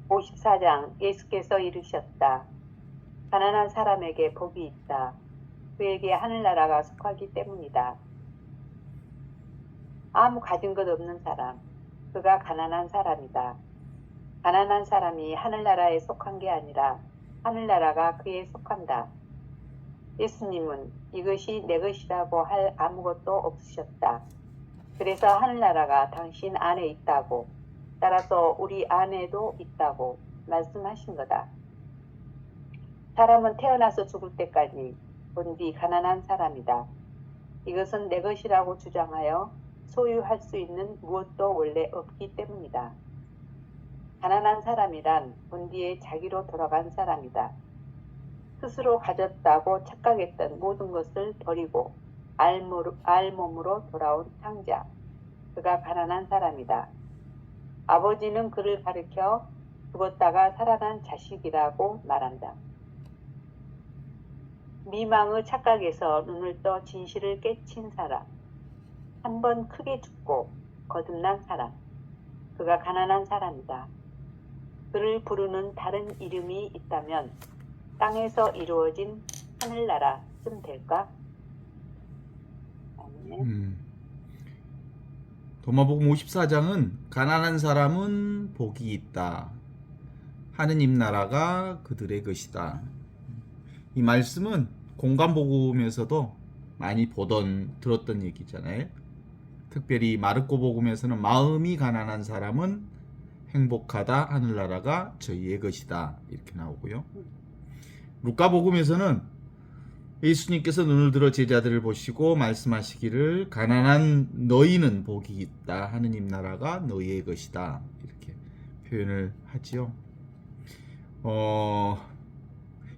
54장 예수께서 이르셨다. 가난한 사람에게 복이 있다. 그에게 하늘나라가 속하기 때문이다. 아무 가진 것 없는 사람, 그가 가난한 사람이다. 가난한 사람이 하늘나라에 속한 게 아니라 하늘나라가 그에 속한다. 예수님은 이것이 내 것이라고 할 아무것도 없으셨다. 그래서 하늘나라가 당신 안에 있다고, 따라서 우리 안에도 있다고 말씀하신 거다. 사람은 태어나서 죽을 때까지 본디 가난한 사람이다. 이것은 내 것이라고 주장하여 소유할 수 있는 무엇도 원래 없기 때문이다. 가난한 사람이란 본디의 자기로 돌아간 사람이다. 스스로 가졌다고 착각했던 모든 것을 버리고 알몸으로 돌아온 창자. 그가 가난한 사람이다. 아버지는 그를 가리켜 죽었다가 살아난 자식이라고 말한다. 미망의 착각에서 눈을 떠 진실을 깨친 사람. 한 번 크게 죽고 거듭난 사람. 그가 가난한 사람이다. 그를 부르는 다른 이름이 있다면 땅에서 이루어진 하늘나라쯤 될까? 도마복음 54장은 가난한 사람은 복이 있다. 하느님 나라가 그들의 것이다. 이 말씀은 공간복음에서도 많이 들었던 얘기잖아요. 특별히 마르코 복음에서는 마음이 가난한 사람은 행복하다. 하늘나라가 저희의 것이다. 이렇게 나오고요. 루카 복음에서는 예수님께서 눈을 들어 제자들을 보시고 말씀하시기를 가난한 너희는 복이 있다. 하느님 나라가 너희의 것이다. 이렇게 표현을 하지요.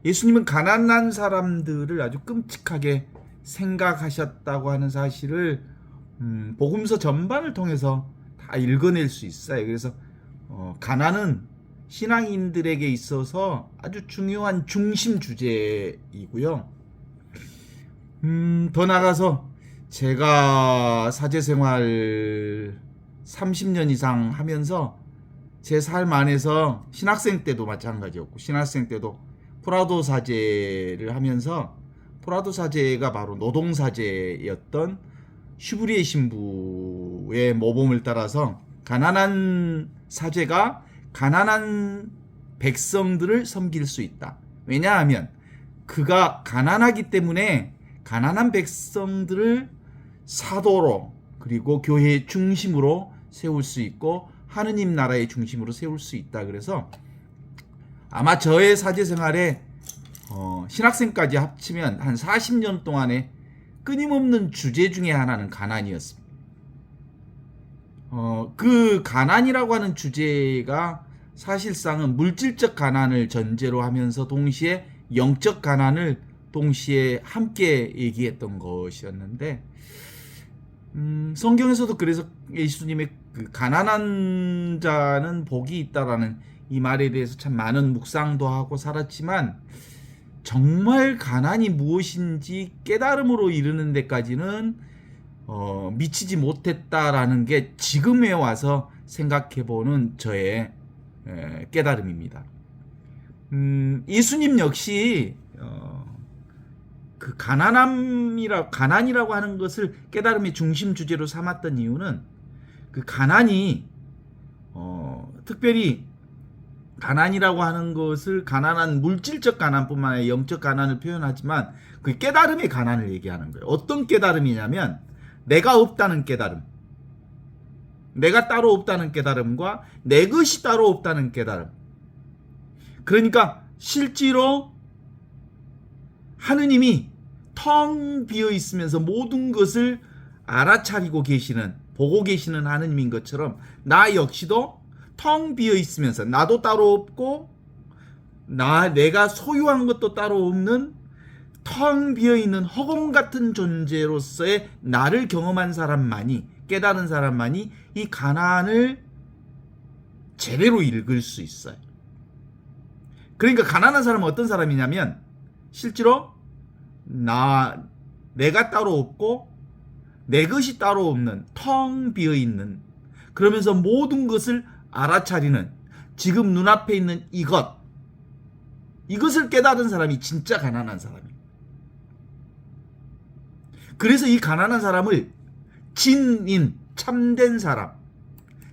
예수님은 가난한 사람들을 아주 끔찍하게 생각하셨다고 하는 사실을 복음서 전반을 통해서 다 읽어낼 수 있어요. 그래서 가난은 신앙인들에게 있어서 아주 중요한 중심 주제이고요. 더 나아가서 제가 사제생활 30년 이상 하면서 제 삶 안에서 신학생 때도 마찬가지였고, 신학생 때도 프라도 사제를 하면서 프라도 사제가 바로 노동사제였던 슈브리에 신부의 모범을 따라서 가난한 사제가 가난한 백성들을 섬길 수 있다. 왜냐하면 그가 가난하기 때문에 가난한 백성들을 사도로 그리고 교회의 중심으로 세울 수 있고 하느님 나라의 중심으로 세울 수 있다. 그래서 아마 저의 사제 생활에 신학생까지 합치면 한 40년 동안에 끊임없는 주제 중에 하나는 가난이었습니다. 그 가난이라고 하는 주제가 사실상은 물질적 가난을 전제로 하면서 동시에 영적 가난을 동시에 함께 얘기했던 것이었는데, 성경에서도 그래서 예수님의 그 가난한 자는 복이 있다라는 이 말에 대해서 참 많은 묵상도 하고 살았지만, 정말 가난이 무엇인지 깨달음으로 이르는 데까지는 미치지 못했다라는 게 지금에 와서 생각해보는 저의 깨달음입니다. 예수님 역시 그 가난이라고 하는 것을 깨달음의 중심 주제로 삼았던 이유는 그 가난이 특별히 가난이라고 하는 것을 가난한 물질적 가난뿐만 아니라 영적 가난을 표현하지만 그 깨달음의 가난을 얘기하는 거예요. 어떤 깨달음이냐면 내가 없다는 깨달음, 내가 따로 없다는 깨달음과 내 것이 따로 없다는 깨달음. 그러니까 실제로 하느님이 텅 비어 있으면서 모든 것을 알아차리고 계시는, 보고 계시는 하느님인 것처럼 나 역시도 텅 비어 있으면서 나도 따로 없고 내가 소유한 것도 따로 없는 텅 비어 있는 허공 같은 존재로서의 나를 경험한 사람만이, 깨달은 사람만이 이 가난을 제대로 읽을 수 있어요. 그러니까 가난한 사람은 어떤 사람이냐면 실제로 내가 따로 없고 내 것이 따로 없는 텅 비어 있는, 그러면서 모든 것을 알아차리는, 지금 눈앞에 있는 이것을 깨달은 사람이 진짜 가난한 사람이에요. 그래서 이 가난한 사람을 진인, 참된 사람,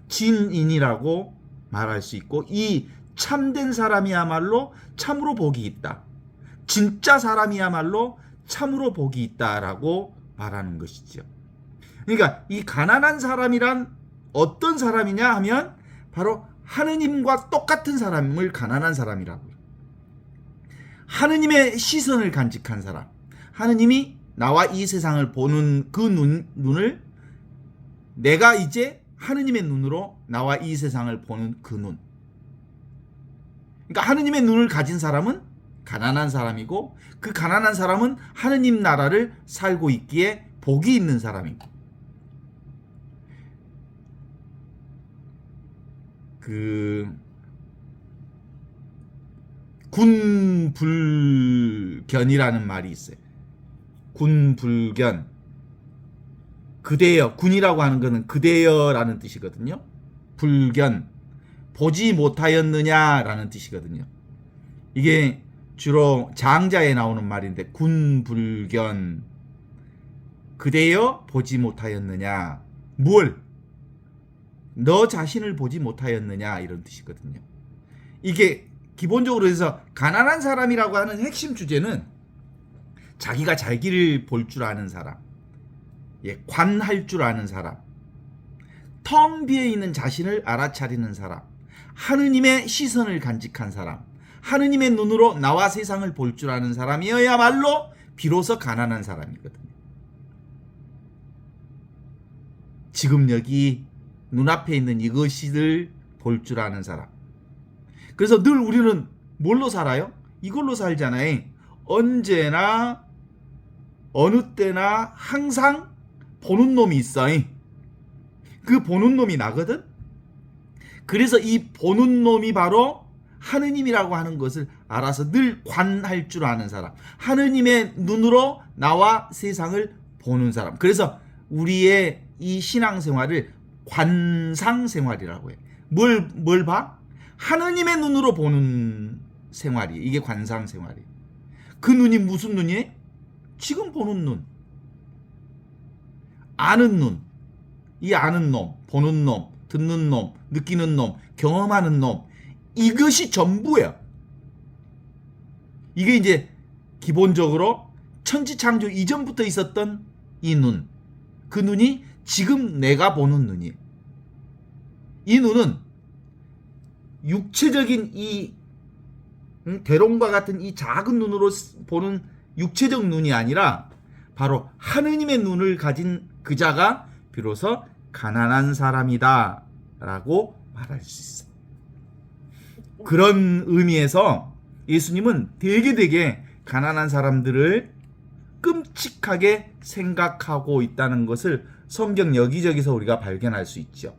진인이라고 말할 수 있고, 이 참된 사람이야말로 참으로 복이 있다. 진짜 사람이야말로 참으로 복이 있다라고 말하는 것이죠. 그러니까 이 가난한 사람이란 어떤 사람이냐 하면 바로 하느님과 똑같은 사람을 가난한 사람이라고 해요. 하느님의 시선을 간직한 사람, 하느님이 나와 이 세상을 보는 그 눈을 내가 이제 하느님의 눈으로 나와 이 세상을 보는 그 눈. 그러니까 하느님의 눈을 가진 사람은 가난한 사람이고, 그 가난한 사람은 하느님 나라를 살고 있기에 복이 있는 사람입니다. 군불견이라는 말이 있어요. 군불견. 그대여. 군이라고 하는 것은 그대여라는 뜻이거든요. 불견. 보지 못하였느냐라는 뜻이거든요. 이게 주로 장자에 나오는 말인데, 군불견. 그대여 보지 못하였느냐. 뭘? 너 자신을 보지 못하였느냐, 이런 뜻이거든요. 이게 기본적으로 해서 가난한 사람이라고 하는 핵심 주제는 자기가 자기를 볼 줄 아는 사람, 관할 줄 아는 사람, 텅 비어 있는 자신을 알아차리는 사람, 하느님의 시선을 간직한 사람, 하느님의 눈으로 나와 세상을 볼 줄 아는 사람이어야말로 비로소 가난한 사람이거든요. 지금 여기 눈앞에 있는 이것을 볼 줄 아는 사람. 그래서 늘 우리는 뭘로 살아요? 이걸로 살잖아요. 언제나 어느 때나 항상 보는 놈이 있어. 그 보는 놈이 나거든. 그래서 이 보는 놈이 바로 하느님이라고 하는 것을 알아서 늘 관할 줄 아는 사람, 하느님의 눈으로 나와 세상을 보는 사람. 그래서 우리의 이 신앙생활을 관상생활이라고 해. 뭘 봐? 하느님의 눈으로 보는 생활이, 이게 관상생활이. 그 눈이 무슨 눈이에요? 지금 보는 눈, 아는 눈. 이 아는 놈, 보는 놈, 듣는 놈, 느끼는 놈, 경험하는 놈, 이것이 전부야. 이게 이제 기본적으로 천지창조 이전부터 있었던 이 눈, 그 눈이 지금 내가 보는 눈이에요. 이 눈은 육체적인 이 대롱과 같은 이 작은 눈으로 보는 육체적 눈이 아니라 바로 하느님의 눈을 가진 그 자가 비로소 가난한 사람이다 라고 말할 수 있어요. 그런 의미에서 예수님은 되게 가난한 사람들을 끔찍하게 생각하고 있다는 것을 성경 여기저기서 우리가 발견할 수 있죠.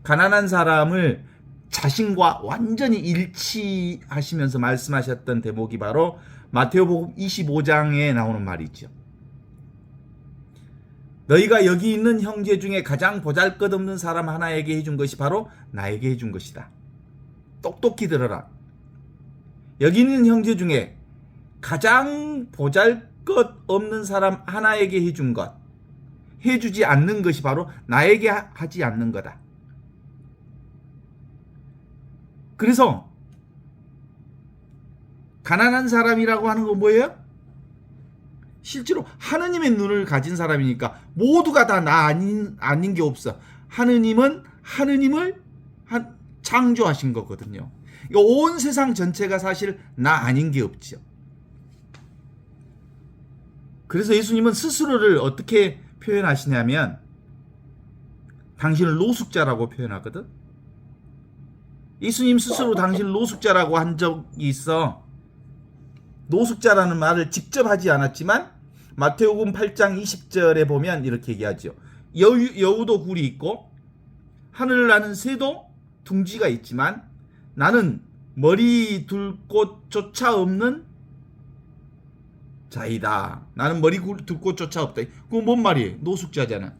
가난한 사람을 자신과 완전히 일치하시면서 말씀하셨던 대목이 바로 마태오복음 25장에 나오는 말이죠. 너희가 여기 있는 형제 중에 가장 보잘것없는 사람 하나에게 해준 것이 바로 나에게 해준 것이다. 똑똑히 들어라. 여기 있는 형제 중에 가장 보잘것없는 사람 하나에게 해준 것, 해주지 않는 것이 바로 나에게 하지 않는 거다. 그래서 가난한 사람이라고 하는 건 뭐예요? 실제로 하느님의 눈을 가진 사람이니까 모두가 다 나 아닌 게 없어. 하느님은 하느님을 창조하신 거거든요. 온 세상 전체가 사실 나 아닌 게 없죠. 그래서 예수님은 스스로를 어떻게 표현하시냐면 당신을 노숙자라고 표현하거든. 예수님 스스로 당신을 노숙자라고 한 적이 있어. 노숙자라는 말을 직접 하지 않았지만 마태복음 8장 20절에 보면 이렇게 얘기하죠. 여우도 굴이 있고 하늘을 나는 새도 둥지가 있지만 나는 머리 둘 곳조차 없는 자이다. 나는 머리 둘 곳조차 없다. 그건 뭔 말이에요? 노숙자잖아.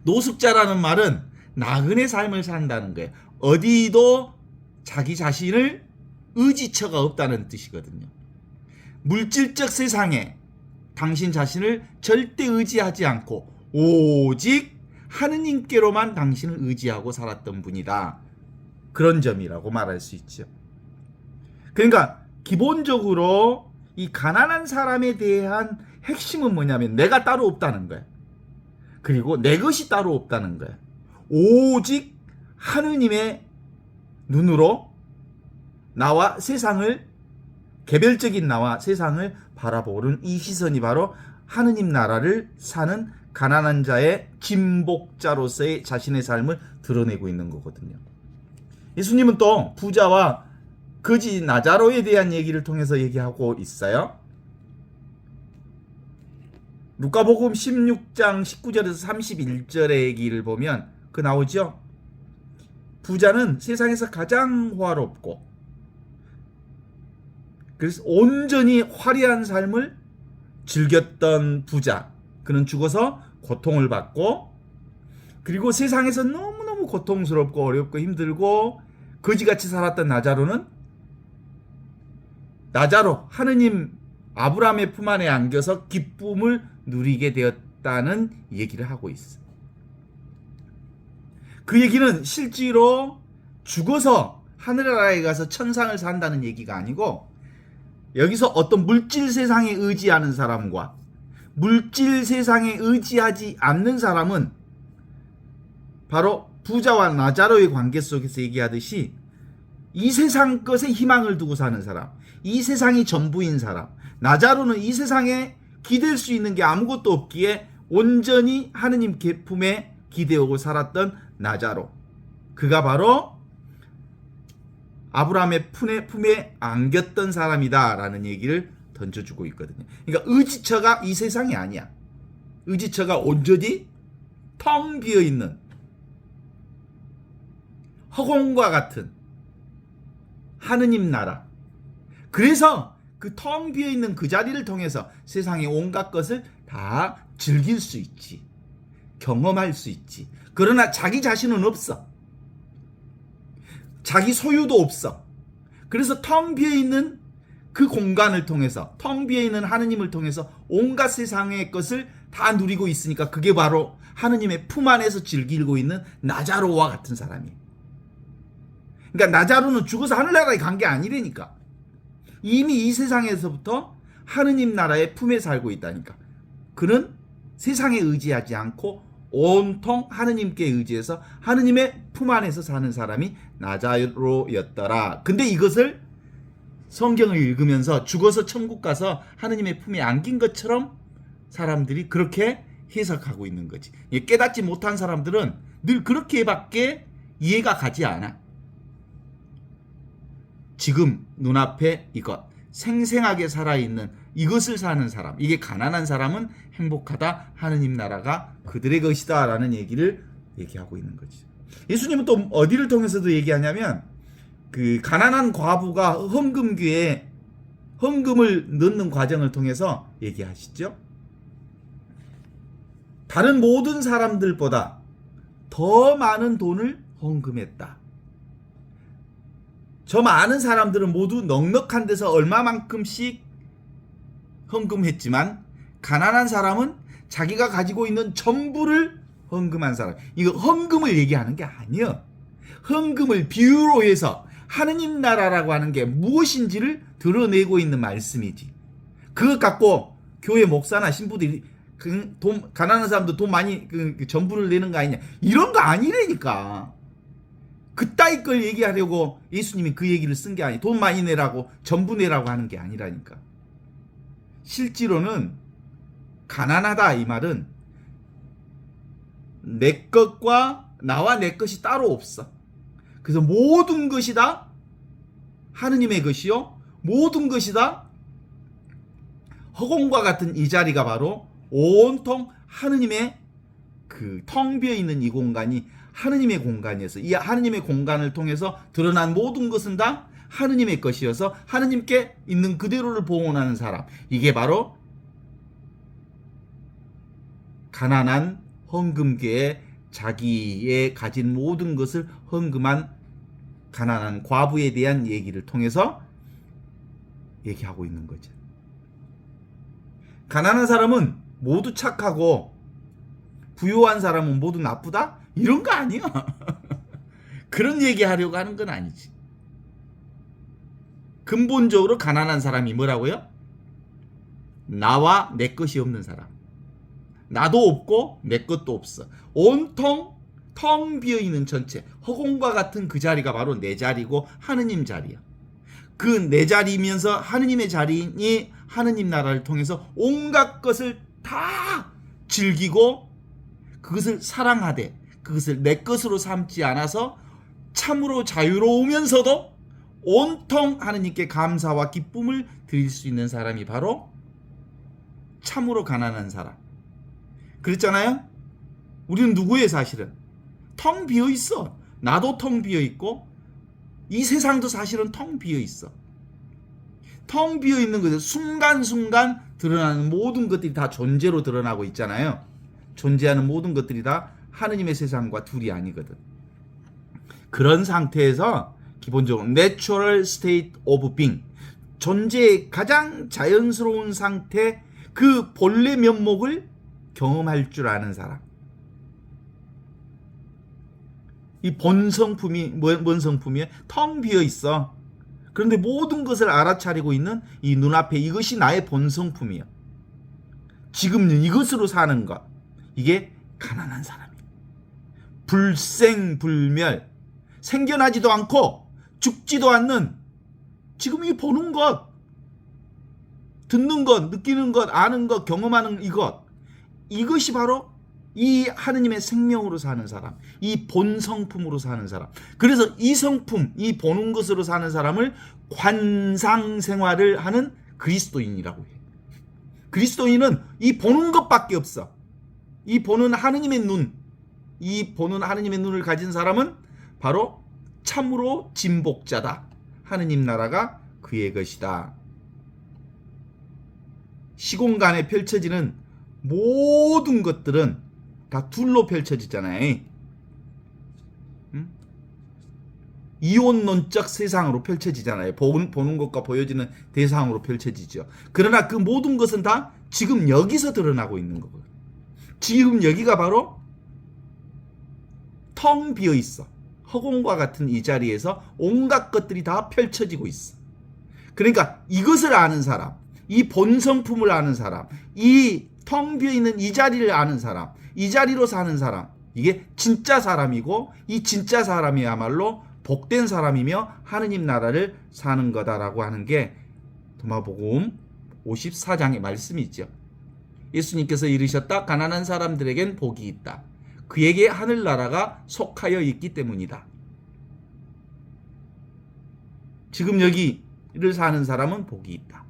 노숙자라는 말은 나그네 삶을 산다는 거예요. 어디도 자기 자신을 의지처가 없다는 뜻이거든요. 물질적 세상에 당신 자신을 절대 의지하지 않고 오직 하느님께로만 당신을 의지하고 살았던 분이다. 그런 점이라고 말할 수 있죠. 그러니까 기본적으로 이 가난한 사람에 대한 핵심은 뭐냐면 내가 따로 없다는 거야. 그리고 내 것이 따로 없다는 거야. 오직 하느님의 눈으로 나와 세상을, 개별적인 나와 세상을 바라보는 이 시선이 바로 하느님 나라를 사는 가난한 자의 진복자로서의 자신의 삶을 드러내고 있는 거거든요. 예수님은 또 부자와 거지 나자로에 대한 얘기를 통해서 얘기하고 있어요. 누가복음 16장 19절에서 31절의 얘기를 보면 그 나오죠. 부자는 세상에서 가장 호화롭고 그래서 온전히 화려한 삶을 즐겼던 부자. 그는 죽어서 고통을 받고 그리고 세상에서 너무너무 고통스럽고 어렵고 힘들고 거지같이 살았던 나자로 하느님 아브라함의 품 안에 안겨서 기쁨을 누리게 되었다는 얘기를 하고 있어. 그 얘기는 실제로 죽어서 하늘나라에 가서 천상을 산다는 얘기가 아니고 여기서 어떤 물질 세상에 의지하는 사람과 물질 세상에 의지하지 않는 사람은 바로 부자와 나자로의 관계 속에서 얘기하듯이 이 세상 것에 희망을 두고 사는 사람, 이 세상이 전부인 사람, 나자로는 이 세상에 기댈 수 있는 게 아무것도 없기에 온전히 하느님 품에 기대오고 살았던 나자로. 그가 바로 아브라함의 품에 안겼던 사람이다라는 얘기를 던져주고 있거든요. 그러니까 의지처가 이 세상이 아니야. 의지처가 온전히 텅 비어있는 허공과 같은 하느님 나라. 그래서 그 텅 비어있는 그 자리를 통해서 세상의 온갖 것을 다 즐길 수 있지. 경험할 수 있지. 그러나 자기 자신은 없어. 자기 소유도 없어. 그래서 텅 비어있는 그 공간을 통해서, 텅 비어있는 하느님을 통해서 온갖 세상의 것을 다 누리고 있으니까 그게 바로 하느님의 품 안에서 즐기고 있는 나자로와 같은 사람이에요. 그러니까 나자로는 죽어서 하늘나라에 간 게 아니라니까. 이미 이 세상에서부터 하느님 나라의 품에 살고 있다니까. 그는 세상에 의지하지 않고 온통 하느님께 의지해서 하느님의 품 안에서 사는 사람이 나자로였더라. 근데 이것을 성경을 읽으면서 죽어서 천국 가서 하느님의 품에 안긴 것처럼 사람들이 그렇게 해석하고 있는 거지. 깨닫지 못한 사람들은 늘 그렇게밖에 이해가 가지 않아. 지금 눈앞에 이것, 생생하게 살아있는 이것을 사는 사람, 이게 가난한 사람은 행복하다. 하느님 나라가 그들의 것이다 라는 얘기를 얘기하고 있는 거지. 예수님은 또 어디를 통해서도 얘기하냐면 그 가난한 과부가 헌금기에 헌금을 넣는 과정을 통해서 얘기하시죠. 다른 모든 사람들보다 더 많은 돈을 헌금했다. 저 많은 사람들은 모두 넉넉한 데서 얼마만큼씩 헌금했지만 가난한 사람은 자기가 가지고 있는 전부를 헌금한 사람. 이거 헌금을 얘기하는 게 아니야. 헌금을 비유로 해서 하느님 나라라고 하는 게 무엇인지를 드러내고 있는 말씀이지. 그것 갖고 교회 목사나 신부들이 가난한 사람도 돈 많이 전부를 내는 거 아니냐, 이런 거 아니라니까. 그따위 걸 얘기하려고 예수님이 그 얘기를 쓴 게 아니. 돈 많이 내라고 전부 내라고 하는 게 아니라니까. 실제로는 가난하다 이 말은 내 것과 나와 내 것이 따로 없어. 그래서 모든 것이 다 하느님의 것이요, 모든 것이 다 허공과 같은 이 자리가 바로 온통 하느님의 그 텅 비어 있는 이 공간이 하느님의 공간이어서 이 하느님의 공간을 통해서 드러난 모든 것은 다 하느님의 것이어서 하느님께 있는 그대로를 봉헌하는 사람, 이게 바로 가난한 헌금계에 자기의 가진 모든 것을 헌금한 가난한 과부에 대한 얘기를 통해서 얘기하고 있는 거죠. 가난한 사람은 모두 착하고 부유한 사람은 모두 나쁘다? 이런 거 아니야. 그런 얘기하려고 하는 건 아니지. 근본적으로 가난한 사람이 뭐라고요? 나와 내 것이 없는 사람. 나도 없고 내 것도 없어. 온통 텅 비어있는 전체. 허공과 같은 그 자리가 바로 내 자리고 하느님 자리야. 그 내 자리이면서 하느님의 자리니 하느님 나라를 통해서 온갖 것을 다 즐기고 그것을 사랑하되 그것을 내 것으로 삼지 않아서 참으로 자유로우면서도 온통 하느님께 감사와 기쁨을 드릴 수 있는 사람이 바로 참으로 가난한 사람. 그랬잖아요. 우리는 누구예요? 사실은 텅 비어 있어. 나도 텅 비어 있고 이 세상도 사실은 텅 비어 있어. 텅 비어 있는 것을 순간순간 드러나는 모든 것들이 다 존재로 드러나고 있잖아요. 존재하는 모든 것들이 다 하느님의 세상과 둘이 아니거든. 그런 상태에서 기본적으로 Natural State of Being, 존재의 가장 자연스러운 상태, 그 본래 면목을 경험할 줄 아는 사람. 이 본성품이 뭔 성품이에요? 텅 비어 있어. 그런데 모든 것을 알아차리고 있는 이 눈앞에 이것이 나의 본성품이에요. 지금 이것으로 사는 것. 이게 가난한 사람이에요. 불생불멸. 생겨나지도 않고 죽지도 않는 지금 이 보는 것, 듣는 것, 느끼는 것, 아는 것, 경험하는 이것. 이것이 바로 이 하느님의 생명으로 사는 사람, 이 본성품으로 사는 사람. 그래서 이 성품, 이 보는 것으로 사는 사람을 관상생활을 하는 그리스도인이라고 해요. 그리스도인은 이 보는 것밖에 없어. 이 보는 하느님의 눈, 이 보는 하느님의 눈을 가진 사람은 바로 참으로 진복자다. 하느님 나라가 그의 것이다. 시공간에 펼쳐지는 모든 것들은 다 둘로 펼쳐지잖아요. 이원론적 세상으로 펼쳐지잖아요. 보는 것과 보여지는 대상으로 펼쳐지죠. 그러나 그 모든 것은 다 지금 여기서 드러나고 있는 거거든요. 지금 여기가 바로 텅 비어 있어. 허공과 같은 이 자리에서 온갖 것들이 다 펼쳐지고 있어. 그러니까 이것을 아는 사람, 이 본성품을 아는 사람, 이 텅 비어 있는 이 자리를 아는 사람, 이 자리로 사는 사람, 이게 진짜 사람이고 이 진짜 사람이야말로 복된 사람이며 하느님 나라를 사는 거다라고 하는 게 도마복음 54장의 말씀이 있죠. 예수님께서 이르셨다. 가난한 사람들에겐 복이 있다. 그에게 하늘나라가 속하여 있기 때문이다. 지금 여기를 사는 사람은 복이 있다.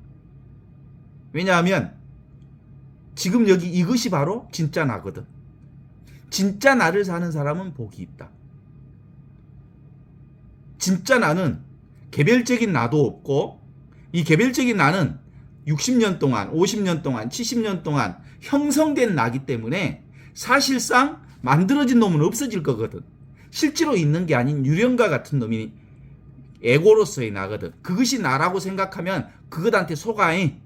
왜냐하면 지금 여기 이것이 바로 진짜 나거든. 진짜 나를 사는 사람은 복이 있다. 진짜 나는 개별적인 나도 없고 이 개별적인 나는 60년 동안, 50년 동안, 70년 동안 형성된 나기 때문에 사실상 만들어진 놈은 없어질 거거든. 실제로 있는 게 아닌 유령과 같은 놈이 에고로서의 나거든. 그것이 나라고 생각하면 그것한테 속아잉.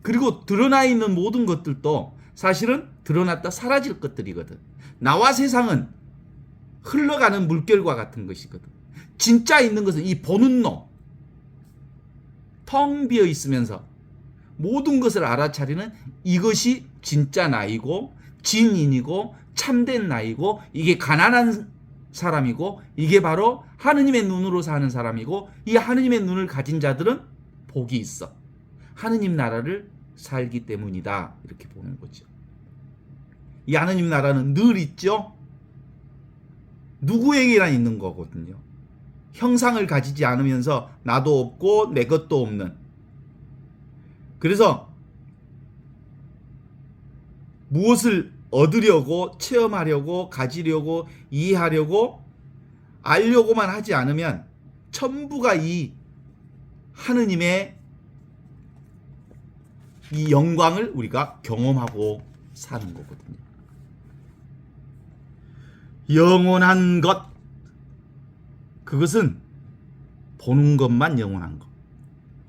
그리고 드러나 있는 모든 것들도 사실은 드러났다 사라질 것들이거든. 나와 세상은 흘러가는 물결과 같은 것이거든. 진짜 있는 것은 이 보는 놈, 텅 비어 있으면서 모든 것을 알아차리는 이것이 진짜 나이고 진인이고 참된 나이고 이게 가난한 사람이고 이게 바로 하느님의 눈으로 사는 사람이고 이 하느님의 눈을 가진 자들은 복이 있어. 하느님 나라를 살기 때문이다. 이렇게 보는 거죠. 이 하느님 나라는 늘 있죠. 누구에게나 있는 거거든요. 형상을 가지지 않으면서 나도 없고 내 것도 없는. 그래서 무엇을 얻으려고 체험하려고 가지려고 이해하려고 알려고만 하지 않으면 전부가 이 하느님의 이 영광을 우리가 경험하고 사는 거거든요. 영원한 것, 그것은 보는 것만 영원한 것.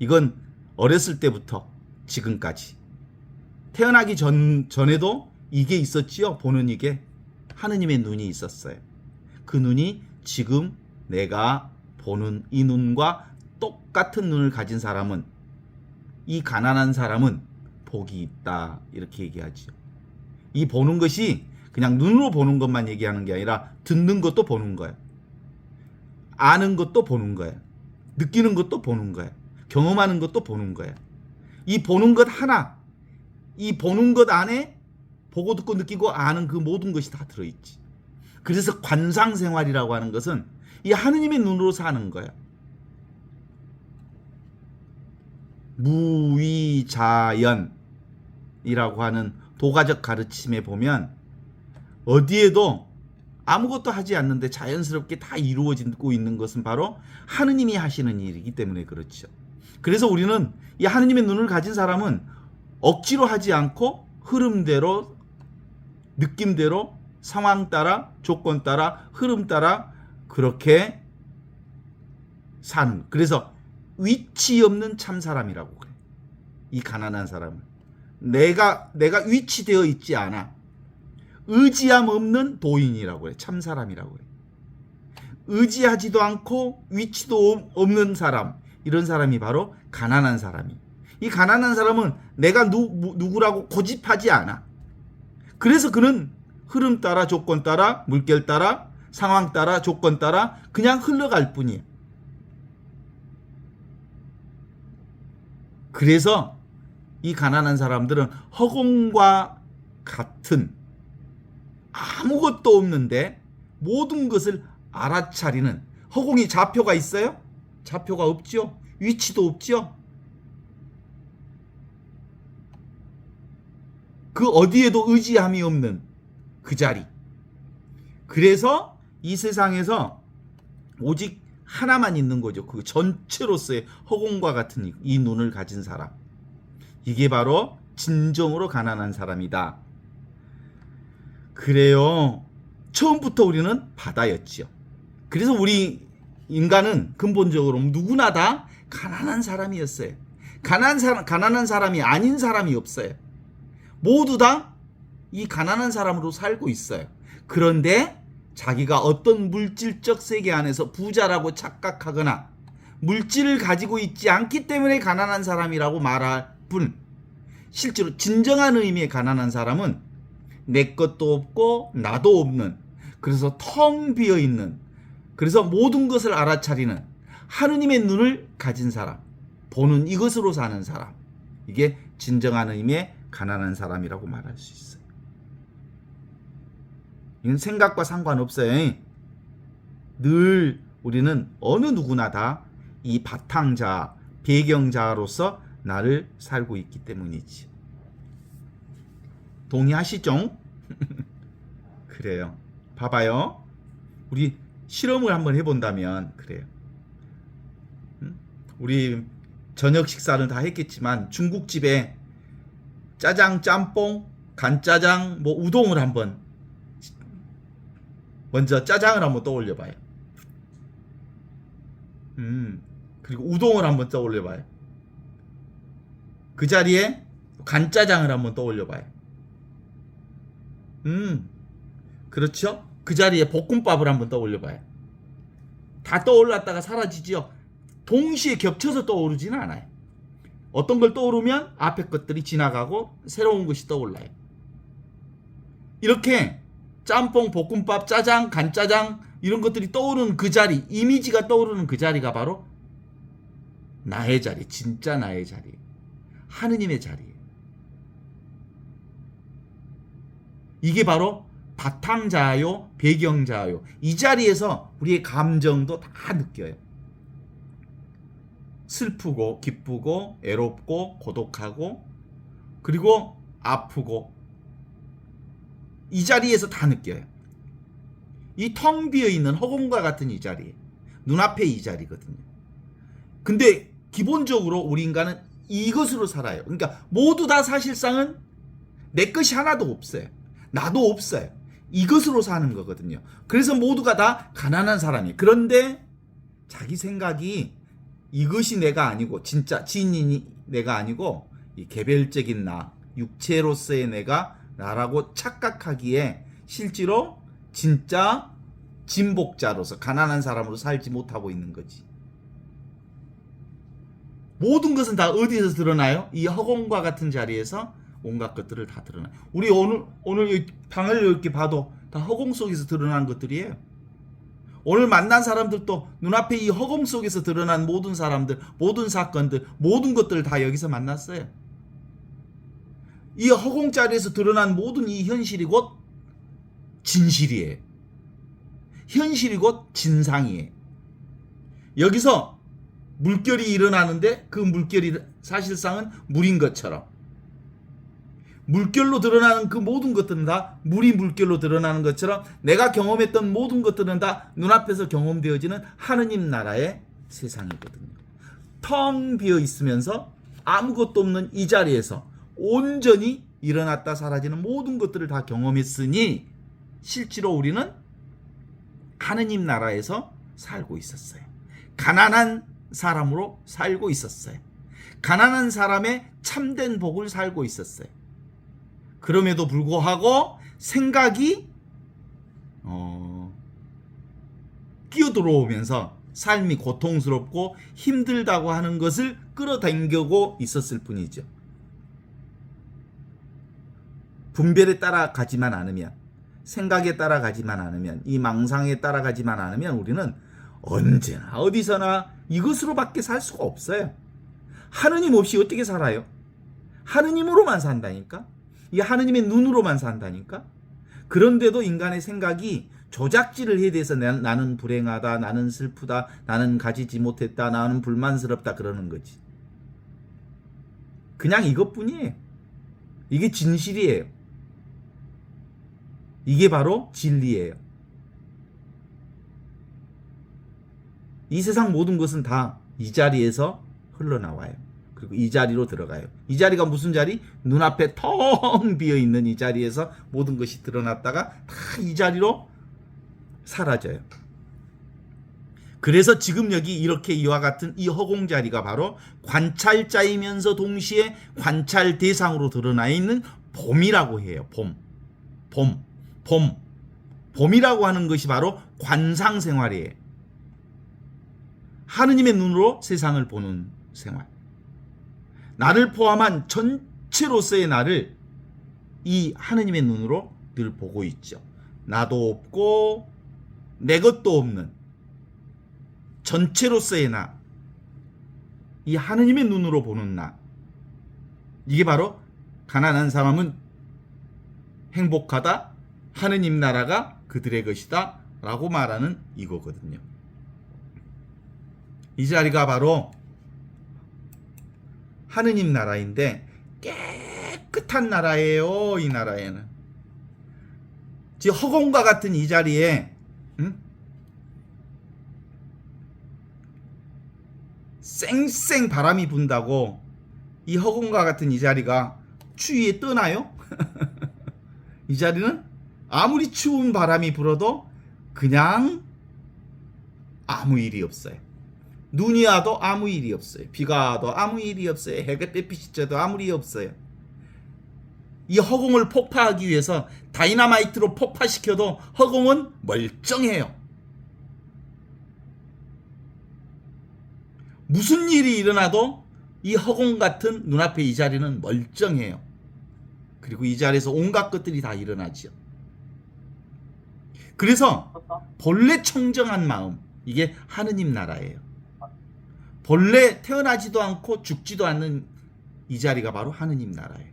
이건 어렸을 때부터 지금까지 태어나기 전에도 이게 있었지요. 보는 이게 하느님의 눈이 있었어요. 그 눈이 지금 내가 보는 이 눈과 똑같은 눈을 가진 사람은, 이 가난한 사람은 복이 있다, 이렇게 얘기하지요. 이 보는 것이 그냥 눈으로 보는 것만 얘기하는 게 아니라 듣는 것도 보는 거예요. 아는 것도 보는 거예요. 느끼는 것도 보는 거예요. 경험하는 것도 보는 거예요. 이 보는 것 하나, 이 보는 것 안에 보고 듣고 느끼고 아는 그 모든 것이 다 들어있지. 그래서 관상생활이라고 하는 것은 이 하느님의 눈으로 사는 거야. 무위자연이라고 하는 도가적 가르침에 보면 어디에도 아무것도 하지 않는데 자연스럽게 다 이루어지고 있는 것은 바로 하느님이 하시는 일이기 때문에 그렇죠. 그래서 우리는 이 하느님의 눈을 가진 사람은 억지로 하지 않고 흐름대로, 느낌대로, 상황 따라, 조건 따라, 흐름 따라 그렇게 사는. 그래서 위치 없는 참 사람이라고 그래. 이 가난한 사람은 내가 위치되어 있지 않아. 의지함 없는 도인이라고 해. 참 사람이라고 해. 의지하지도 않고 위치도 없는 사람, 이런 사람이 바로 가난한 사람이. 이 가난한 사람은 내가 누구라고 고집하지 않아. 그래서 그는 흐름 따라, 조건 따라, 물결 따라, 상황 따라, 조건 따라 그냥 흘러갈 뿐이에요. 그래서 이 가난한 사람들은 허공과 같은, 아무것도 없는데 모든 것을 알아차리는, 허공이 좌표가 있어요? 좌표가 없죠. 위치도 없죠. 그 어디에도 의지함이 없는 그 자리. 그래서 이 세상에서 오직 하나만 있는 거죠. 그 전체로서의 허공과 같은 이 눈을 가진 사람. 이게 바로 진정으로 가난한 사람이다. 그래요. 처음부터 우리는 바다였지요. 그래서 우리 인간은 근본적으로 누구나 다 가난한 사람이었어요. 가난한 사람이 아닌 사람이 없어요. 모두 다 이 가난한 사람으로 살고 있어요. 그런데 자기가 어떤 물질적 세계 안에서 부자라고 착각하거나 물질을 가지고 있지 않기 때문에 가난한 사람이라고 말할 뿐, 실제로 진정한 의미의 가난한 사람은 내 것도 없고 나도 없는, 그래서 텅 비어 있는, 그래서 모든 것을 알아차리는 하느님의 눈을 가진 사람, 보는 이것으로 사는 사람, 이게 진정한 의미의 가난한 사람이라고 말할 수 있어요. 이건 생각과 상관없어요. 늘 우리는 어느 누구나 다 이 바탕자, 배경자로서 나를 살고 있기 때문이지. 동의하시죠? 그래요. 봐봐요. 우리 실험을 한번 해본다면 그래요. 우리 저녁 식사는 다 했겠지만 중국집에 짜장, 짬뽕, 간짜장, 뭐 우동을 한번, 먼저 짜장을 한번 떠올려봐요. 그리고 우동을 한번 떠올려봐요. 그 자리에 간짜장을 한번 떠올려봐요. 그렇죠? 그 자리에 볶음밥을 한번 떠올려봐요. 다 떠올랐다가 사라지죠. 동시에 겹쳐서 떠오르지는 않아요. 어떤 걸 떠오르면 앞에 것들이 지나가고 새로운 것이 떠올라요. 이렇게 짬뽕, 볶음밥, 짜장, 간짜장 이런 것들이 떠오르는 그 자리, 이미지가 떠오르는 그 자리가 바로 나의 자리, 진짜 나의 자리, 하느님의 자리예요. 이게 바로 바탕자요, 배경자요. 이 자리에서 우리의 감정도 다 느껴요. 슬프고 기쁘고 애롭고 고독하고 그리고 아프고 이 자리에서 다 느껴요. 이 텅 비어있는 허공과 같은 이 자리, 눈앞에 이 자리거든요. 근데 기본적으로 우리 인간은 이것으로 살아요. 그러니까 모두 다 사실상은 내 것이 하나도 없어요. 나도 없어요. 이것으로 사는 거거든요. 그래서 모두가 다 가난한 사람이에요. 그런데 자기 생각이 이것이 내가 아니고 진짜 진인이 내가 아니고 이 개별적인 나, 육체로서의 내가 나라고 착각하기에 실제로 진짜 진복자로서 가난한 사람으로 살지 못하고 있는 거지. 모든 것은 다 어디에서 드러나요? 이 허공과 같은 자리에서 온갖 것들을 다 드러나요. 우리 오늘 이 방을 이렇게 봐도 다 허공 속에서 드러난 것들이에요. 오늘 만난 사람들도 눈앞에 이 허공 속에서 드러난 모든 사람들, 모든 사건들, 모든 것들을 다 여기서 만났어요. 이 허공 자리에서 드러난 모든 이 현실이 곧 진실이에요. 현실이 곧 진상이에요. 여기서 물결이 일어나는데 그 물결이 사실상은 물인 것처럼, 물결로 드러나는 그 모든 것들은 다 물이 물결로 드러나는 것처럼 내가 경험했던 모든 것들은 다 눈앞에서 경험되어지는 하느님 나라의 세상이거든요. 텅 비어 있으면서 아무것도 없는 이 자리에서 온전히 일어났다 사라지는 모든 것들을 다 경험했으니 실제로 우리는 하느님 나라에서 살고 있었어요. 가난한 사람으로 살고 있었어요. 가난한 사람의 참된 복을 살고 있었어요. 그럼에도 불구하고 생각이 끼어들어오면서 삶이 고통스럽고 힘들다고 하는 것을 끌어당기고 있었을 뿐이죠. 분별에 따라가지만 않으면, 생각에 따라가지만 않으면, 이 망상에 따라가지만 않으면 우리는 언제나 어디서나 이것으로밖에 살 수가 없어요. 하느님 없이 어떻게 살아요? 하느님으로만 산다니까? 이 하느님의 눈으로만 산다니까? 그런데도 인간의 생각이 조작질을 해야 돼서 나는 불행하다, 나는 슬프다, 나는 가지지 못했다, 나는 불만스럽다 그러는 거지. 그냥 이것뿐이에요. 이게 진실이에요. 이게 바로 진리예요. 이 세상 모든 것은 다 이 자리에서 흘러나와요. 그리고 이 자리로 들어가요. 이 자리가 무슨 자리? 눈앞에 텅 비어있는 이 자리에서 모든 것이 드러났다가 다 이 자리로 사라져요. 그래서 지금 여기 이렇게 이와 같은 이 허공 자리가 바로 관찰자이면서 동시에 관찰 대상으로 드러나 있는 봄이라고 해요. 봄이라고 하는 것이 바로 관상 생활이에요. 하느님의 눈으로 세상을 보는 생활. 나를 포함한 전체로서의 나를 이 하느님의 눈으로 늘 보고 있죠. 나도 없고 내 것도 없는 전체로서의 나, 이 하느님의 눈으로 보는 나, 이게 바로 가난한 사람은 행복하다, 하느님 나라가 그들의 것이다 라고 말하는 이거거든요. 이 자리가 바로 하느님 나라인데 깨끗한 나라예요. 이 나라에는 지금 허공과 같은 이 자리에 쌩쌩 바람이 분다고 이 허공과 같은 이 자리가 추위에 떠나요? 이 자리는 아무리 추운 바람이 불어도 그냥 아무 일이 없어요. 눈이 와도 아무 일이 없어요. 비가 와도 아무 일이 없어요. 해가 햇빛이 쬐도 아무 일이 없어요. 이 허공을 폭파하기 위해서 다이너마이트로 폭파시켜도 허공은 멀쩡해요. 무슨 일이 일어나도 이 허공 같은 눈앞에 이 자리는 멀쩡해요. 그리고 이 자리에서 온갖 것들이 다 일어나죠. 그래서 본래 청정한 마음, 이게 하느님 나라예요. 본래 태어나지도 않고 죽지도 않는 이 자리가 바로 하느님 나라예요.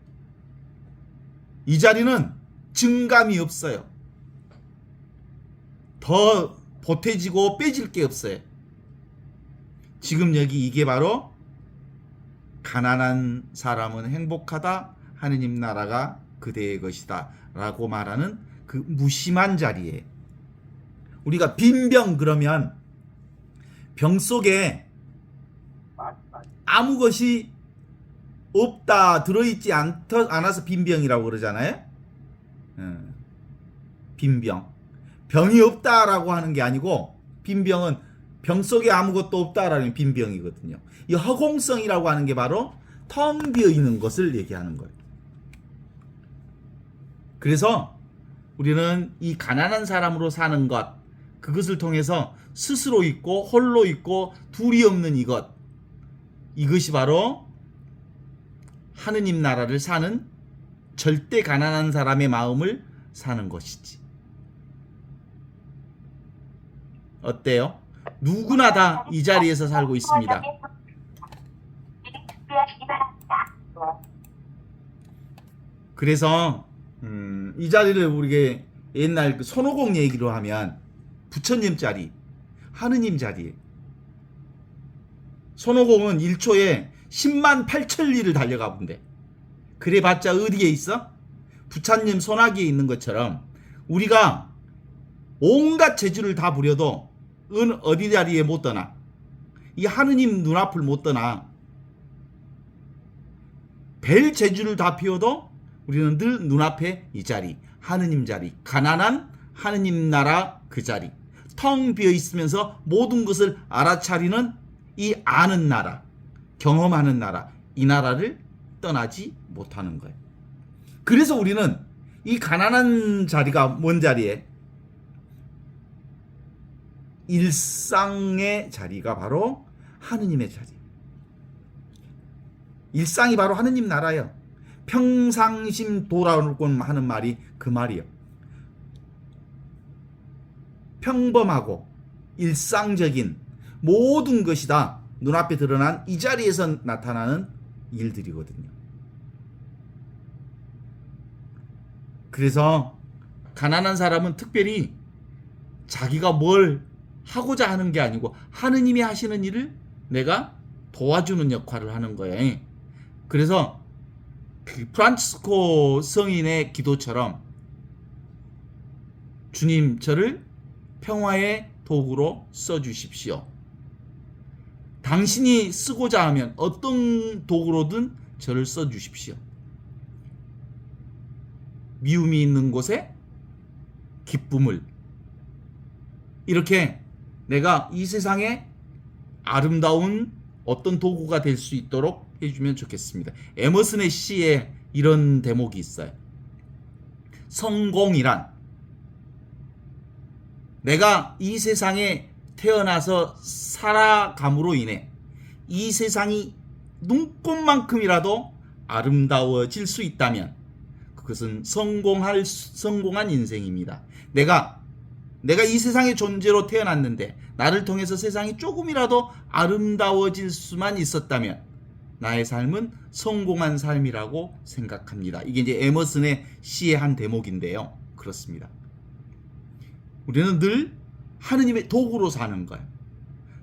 이 자리는 증감이 없어요. 더 보태지고 빼질 게 없어요. 지금 여기 이게 바로 가난한 사람은 행복하다, 하느님 나라가 그대의 것이다 라고 말하는 그 무심한 자리에, 우리가 빈병 그러면 병 속에 아무 것이 없다, 들어있지 않아서 빈병이라고 그러잖아요. 빈병. 병이 없다라고 하는 게 아니고 빈병은 병 속에 아무것도 없다라는 빈병이거든요. 이 허공성이라고 하는 게 바로 텅 비어 있는 것을 얘기하는 거예요. 그래서 우리는 이 가난한 사람으로 사는 것, 그것을 통해서 스스로 있고 홀로 있고 둘이 없는 이것이 바로 하느님 나라를 사는 절대 가난한 사람의 마음을 사는 것이지. 어때요? 누구나 다 이 자리에서 살고 있습니다. 그래서 이 자리를 우리가 옛날 그 손오공 얘기로 하면 부처님 자리, 하느님 자리. 손오공은 1초에 10만 8천 리를 달려가 본대. 그래봤자 어디에 있어? 부처님 손아귀에 있는 것처럼 우리가 온갖 재주를 다 부려도 어디 자리에 못 떠나. 이 하느님 눈앞을 못 떠나. 별 재주를 다 피워도 우리는 늘 눈앞에 이 자리, 하느님 자리, 가난한 하느님 나라 그 자리, 텅 비어 있으면서 모든 것을 알아차리는 이 아는 나라, 경험하는 나라, 이 나라를 떠나지 못하는 거예요. 그래서 우리는 이 가난한 자리가 뭔 자리에? 일상의 자리가 바로 하느님의 자리. 일상이 바로 하느님 나라예요. 평상심 돌아오곤 하는 말이 그 말이에요. 평범하고 일상적인 모든 것이 다 눈앞에 드러난 이 자리에서 나타나는 일들이거든요. 그래서 가난한 사람은 특별히 자기가 뭘 하고자 하는 게 아니고 하느님이 하시는 일을 내가 도와주는 역할을 하는 거예요. 그래서 프란치스코 성인의 기도처럼 주님 저를 평화의 도구로 써주십시오. 당신이 쓰고자 하면 어떤 도구로든 저를 써주십시오. 미움이 있는 곳에 기쁨을, 이렇게 내가 이 세상에 아름다운 어떤 도구가 될 수 있도록 해주면 좋겠습니다. 에머슨의 시에 이런 대목이 있어요. 성공이란 내가 이 세상에 태어나서 살아감으로 인해 이 세상이 눈꽃만큼이라도 아름다워질 수 있다면 그것은 성공한 인생입니다. 내가 이 세상의 존재로 태어났는데 나를 통해서 세상이 조금이라도 아름다워질 수만 있었다면 나의 삶은 성공한 삶이라고 생각합니다. 이게 이제 에머슨의 시의 한 대목인데요. 그렇습니다. 우리는 늘 하느님의 도구로 사는 거예요.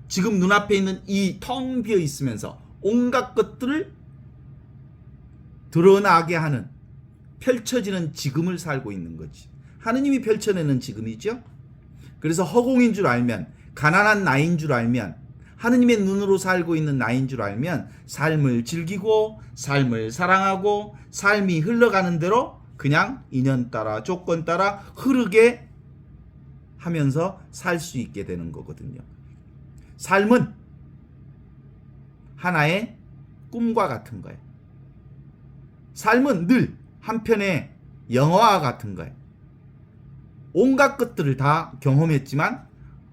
지금 눈앞에 있는 이 텅 비어 있으면서 온갖 것들을 드러나게 하는, 펼쳐지는 지금을 살고 있는 거지. 하느님이 펼쳐내는 지금이죠. 그래서 허공인 줄 알면, 가난한 나인 줄 알면, 하느님의 눈으로 살고 있는 나인 줄 알면 삶을 즐기고 삶을 사랑하고 삶이 흘러가는 대로 그냥 인연 따라 조건 따라 흐르게 하면서 살 수 있게 되는 거거든요. 삶은 하나의 꿈과 같은 거예요. 삶은 늘 한편의 영화와 같은 거예요. 온갖 것들을 다 경험했지만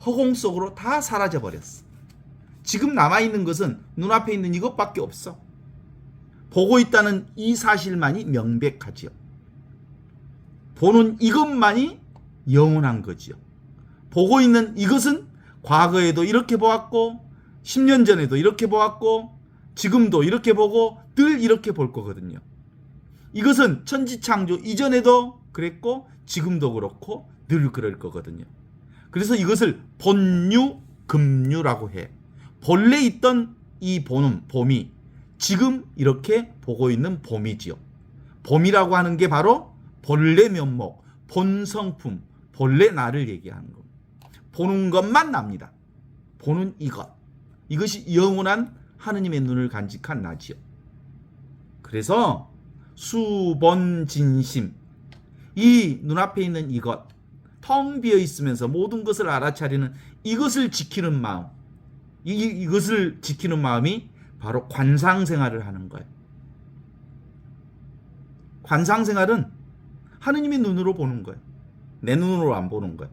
허공 속으로 다 사라져 버렸어. 지금 남아있는 것은 눈앞에 있는 이것밖에 없어. 보고 있다는 이 사실만이 명백하지요. 보는 이것만이 영원한 거지요. 보고 있는 이것은 과거에도 이렇게 보았고 10년 전에도 이렇게 보았고 지금도 이렇게 보고 늘 이렇게 볼 거거든요. 이것은 천지창조 이전에도 그랬고 지금도 그렇고 늘 그럴 거거든요. 그래서 이것을 본유, 금유라고 해. 본래 있던 이 봄이 지금 이렇게 보고 있는 봄이지요. 봄이라고 하는 게 바로 본래 면목, 본 성품, 본래 나를 얘기하는 겁니다. 보는 것만 납니다. 보는 이것이 영원한 하느님의 눈을 간직한 나지요. 그래서 수본진심, 이 눈앞에 있는 이것, 텅 비어 있으면서 모든 것을 알아차리는 이것을 지키는 마음, 이것을 지키는 마음이 바로 관상생활을 하는 거예요. 관상생활은 하느님의 눈으로 보는 거예요. 내 눈으로 안 보는 거예요.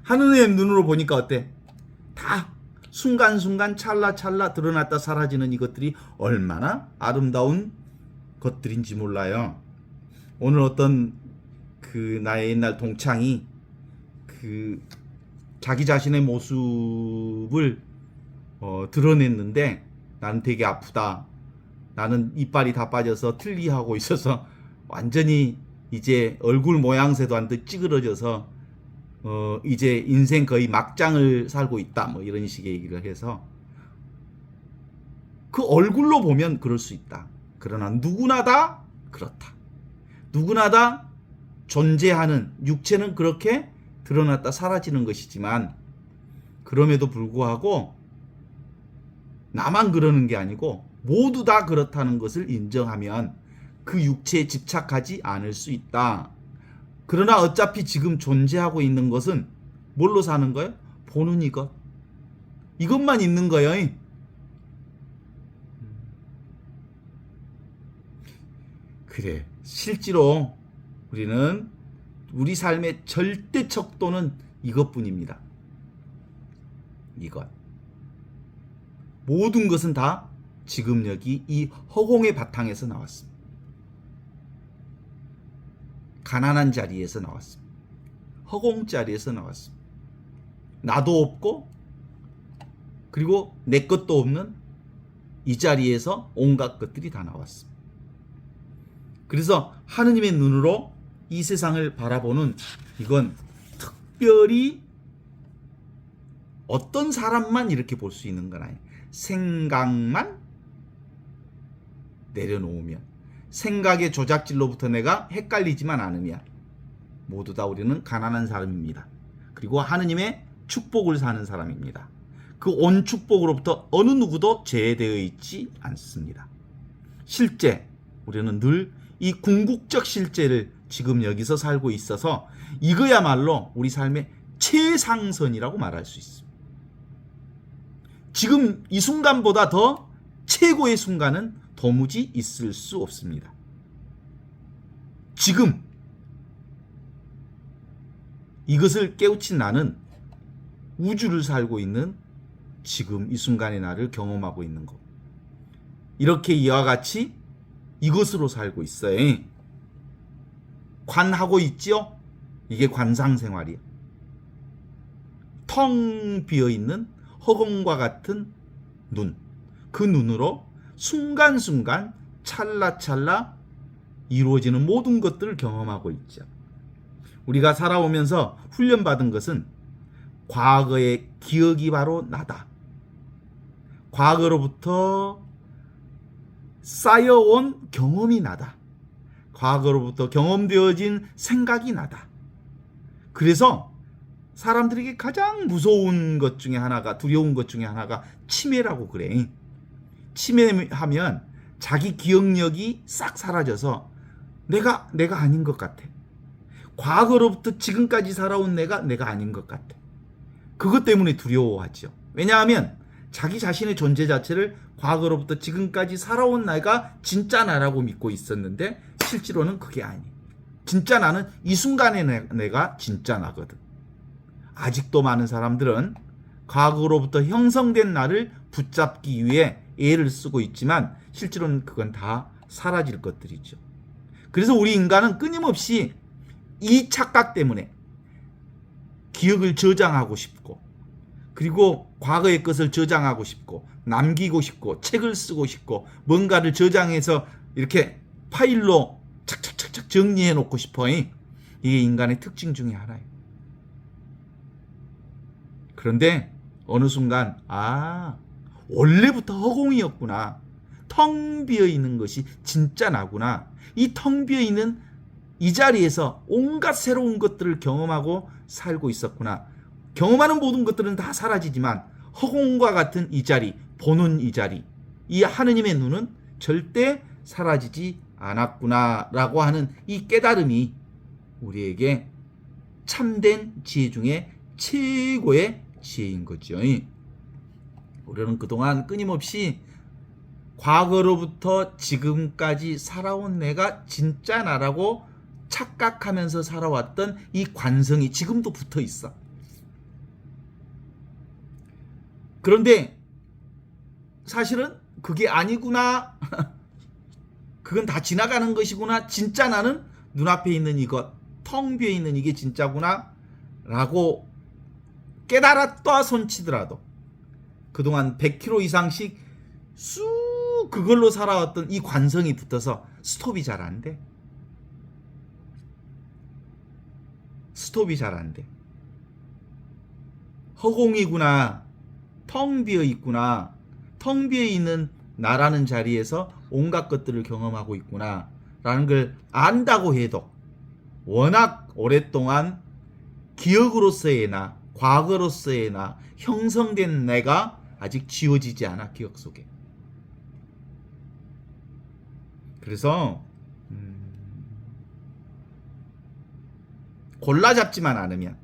하느님의 눈으로 보니까 어때? 다 순간순간 찰나찰나 드러났다 사라지는 이것들이 얼마나 아름다운 것들인지 몰라요. 오늘 어떤 나의 옛날 동창이 자기 자신의 모습을 드러냈는데 나는 되게 아프다. 나는 이빨이 다 빠져서 틀니하고 있어서 완전히 이제 얼굴 모양새도 안 돼 찌그러져서 이제 인생 거의 막장을 살고 있다. 뭐 이런 식의 얘기를 해서 그 얼굴로 보면 그럴 수 있다. 그러나 누구나 다 그렇다. 누구나 다 존재하는 육체는 그렇게 드러났다 사라지는 것이지만 그럼에도 불구하고 나만 그러는 게 아니고 모두 다 그렇다는 것을 인정하면 그 육체에 집착하지 않을 수 있다. 그러나 어차피 지금 존재하고 있는 것은 뭘로 사는 거예요? 보는 이것. 이것만 있는 거예요. 그래. 실제로 우리는 우리 삶의 절대 척도는 이것뿐입니다. 이것. 모든 것은 다 지금 여기 이 허공의 바탕에서 나왔습니다. 가난한 자리에서 나왔습니다. 허공 자리에서 나왔습니다. 나도 없고 그리고 내 것도 없는 이 자리에서 온갖 것들이 다 나왔습니다. 그래서 하느님의 눈으로 이 세상을 바라보는 이건 특별히 어떤 사람만 이렇게 볼 수 있는 건 아니에요. 생각만 내려놓으면, 생각의 조작질로부터 내가 헷갈리지만 않으면 모두 다 우리는 가난한 사람입니다. 그리고 하느님의 축복을 사는 사람입니다. 그 온 축복으로부터 어느 누구도 제외되어 있지 않습니다. 실제 우리는 늘 이 궁극적 실제를 지금 여기서 살고 있어서 이거야말로 우리 삶의 최상선이라고 말할 수 있습니다. 지금 이 순간보다 더 최고의 순간은 도무지 있을 수 없습니다. 지금 이것을 깨우친 나는 우주를 살고 있는 지금 이 순간의 나를 경험하고 있는 것. 이렇게 이와 같이 이것으로 살고 있어요. 관하고 있지요? 이게 관상생활이에요. 텅 비어있는 허공과 같은 눈. 그 눈으로 순간순간 찰나찰나 이루어지는 모든 것들을 경험하고 있죠. 우리가 살아오면서 훈련받은 것은 과거의 기억이 바로 나다. 과거로부터 쌓여온 경험이 나다. 과거로부터 경험되어진 생각이 나다. 그래서 사람들에게 가장 무서운 것 중에 하나가, 두려운 것 중에 하나가 치매라고 그래. 치매하면 자기 기억력이 싹 사라져서 내가 아닌 것 같아. 과거로부터 지금까지 살아온 내가 아닌 것 같아. 그것 때문에 두려워하죠. 왜냐하면 자기 자신의 존재 자체를 과거로부터 지금까지 살아온 나가 진짜 나라고 믿고 있었는데 실제로는 그게 아니에요. 진짜 나는 이 순간의 내가 진짜 나거든. 아직도 많은 사람들은 과거로부터 형성된 나를 붙잡기 위해 애를 쓰고 있지만 실제로는 그건 다 사라질 것들이죠. 그래서 우리 인간은 끊임없이 이 착각 때문에 기억을 저장하고 싶고, 그리고 과거의 것을 저장하고 싶고, 남기고 싶고, 책을 쓰고 싶고, 뭔가를 저장해서 이렇게 파일로 착착착착 정리해 놓고 싶어. 이게 인간의 특징 중에 하나예요. 그런데 어느 순간 원래부터 허공이었구나. 텅 비어 있는 것이 진짜 나구나. 이 텅 비어 있는 이 자리에서 온갖 새로운 것들을 경험하고 살고 있었구나. 경험하는 모든 것들은 다 사라지지만 허공과 같은 이 자리, 보는 이 자리, 이 하느님의 눈은 절대 사라지지 않았구나라고 하는 이 깨달음이 우리에게 참된 지혜 중에 최고의 지혜인 거죠. 우리는 그동안 끊임없이 과거로부터 지금까지 살아온 내가 진짜 나라고 착각하면서 살아왔던 이 관성이 지금도 붙어 있어. 그런데 사실은 그게 아니구나. 그건 다 지나가는 것이구나. 진짜 나는 눈앞에 있는 이것, 텅 비어 있는 이게 진짜구나 라고 깨달았다 손치더라도 그동안 100km 이상씩 쑥 그걸로 살아왔던 이 관성이 붙어서 스톱이 잘 안 돼. 스톱이 잘 안 돼. 허공이구나. 텅 비어 있구나. 텅 비어 있는 나라는 자리에서 온갖 것들을 경험하고 있구나 라는 걸 안다고 해도 워낙 오랫동안 기억으로서의 나, 과거로서의 나, 형성된 내가 아직 지워지지 않아. 기억 속에. 그래서 골라 잡지만 않으면